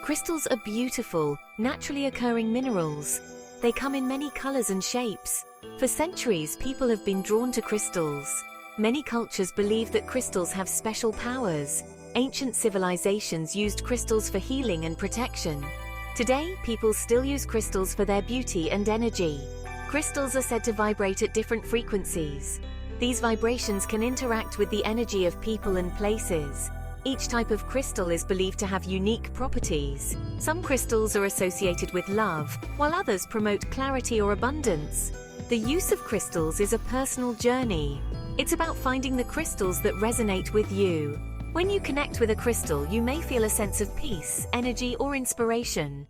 Crystals are beautiful, naturally occurring minerals. They come in many colors and shapes. For centuries, people have been drawn to crystals. Many cultures believe that crystals have special powers. Ancient civilizations used crystals for healing and protection. Today, people still use crystals for their beauty and energy. Crystals are said to vibrate at different frequencies. These vibrations can interact with the energy of people and places. Each type of crystal is believed to have unique properties. Some crystals are associated with love, while others promote clarity or abundance. The use of crystals is a personal journey. It's about finding the crystals that resonate with you. When you connect with a crystal, you may feel a sense of peace, energy, or inspiration.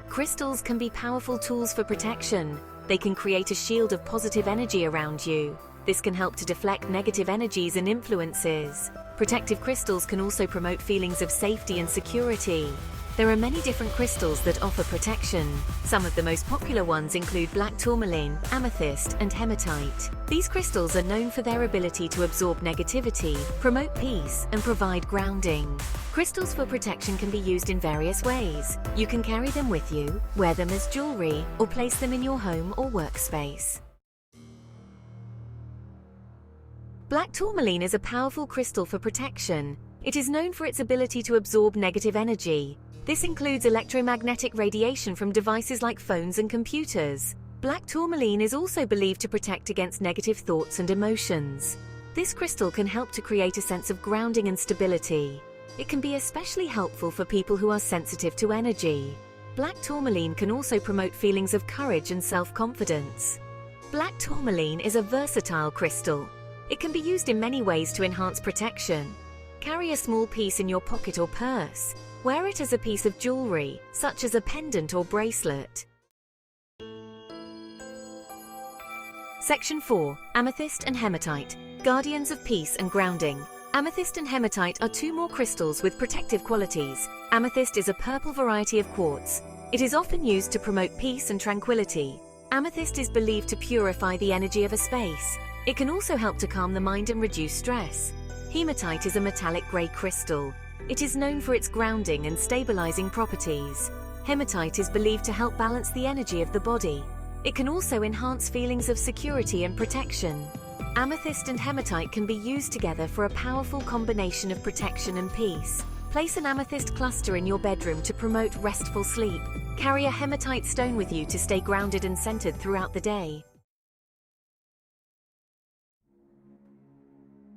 Crystals can be powerful tools for protection. They can create a shield of positive energy around you. This can help to deflect negative energies and influences. Protective crystals can also promote feelings of safety and security. There are many different crystals that offer protection. Some of the most popular ones include black tourmaline, amethyst, and hematite. These crystals are known for their ability to absorb negativity, promote peace, and provide grounding. Crystals for protection can be used in various ways. You can carry them with you, wear them as jewelry, or place them in your home or workspace. Black tourmaline is a powerful crystal for protection. It is known for its ability to absorb negative energy. This includes electromagnetic radiation from devices like phones and computers. Black tourmaline is also believed to protect against negative thoughts and emotions. This crystal can help to create a sense of grounding and stability. It can be especially helpful for people who are sensitive to energy. Black tourmaline can also promote feelings of courage and self-confidence. Black tourmaline is a versatile crystal. It can be used in many ways to enhance protection. Carry a small piece in your pocket or purse. Wear it as a piece of jewelry, such as a pendant or bracelet. Section 4. Amethyst and Hematite, Guardians of Peace and Grounding. Amethyst and hematite are two more crystals with protective qualities. Amethyst is a purple variety of quartz. It is often used to promote peace and tranquility. Amethyst is believed to purify the energy of a space. It can also help to calm the mind and reduce stress. Hematite is a metallic grey crystal. It is known for its grounding and stabilizing properties. Hematite is believed to help balance the energy of the body. It can also enhance feelings of security and protection. Amethyst and hematite can be used together for a powerful combination of protection and peace. Place an amethyst cluster in your bedroom to promote restful sleep. Carry a hematite stone with you to stay grounded and centered throughout the day.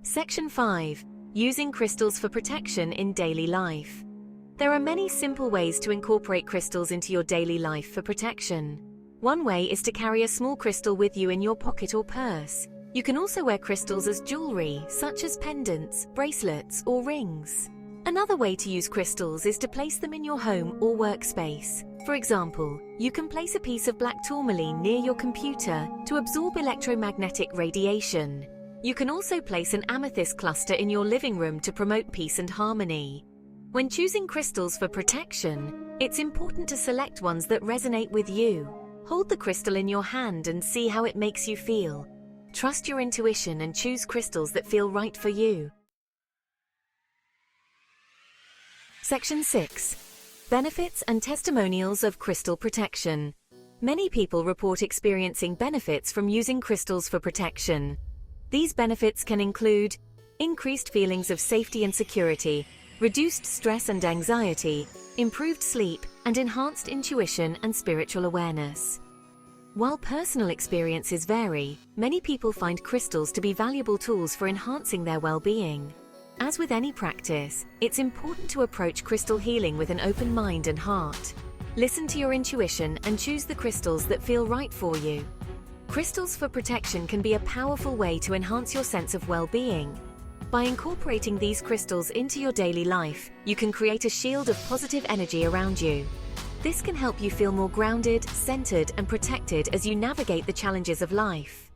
Section 5. Using crystals for protection in daily life. There are many simple ways to incorporate crystals into your daily life for protection. One way is to carry a small crystal with you in your pocket or purse. You can also wear crystals as jewelry, such as pendants, bracelets, or rings. Another way to use crystals is to place them in your home or workspace. For example, you can place a piece of black tourmaline near your computer to absorb electromagnetic radiation. You can also place an amethyst cluster in your living room to promote peace and harmony. When choosing crystals for protection, it's important to select ones that resonate with you. Hold the crystal in your hand and see how it makes you feel. Trust your intuition and choose crystals that feel right for you. Section 6. Benefits and testimonials of crystal protection. Many people report experiencing benefits from using crystals for protection. These benefits can include increased feelings of safety and security, reduced stress and anxiety, improved sleep, and enhanced intuition and spiritual awareness. While personal experiences vary, many people find crystals to be valuable tools for enhancing their well-being. As with any practice, it's important to approach crystal healing with an open mind and heart. Listen to your intuition and choose the crystals that feel right for you. Crystals for protection can be a powerful way to enhance your sense of well-being. By incorporating these crystals into your daily life, you can create a shield of positive energy around you. This can help you feel more grounded, centered, and protected as you navigate the challenges of life.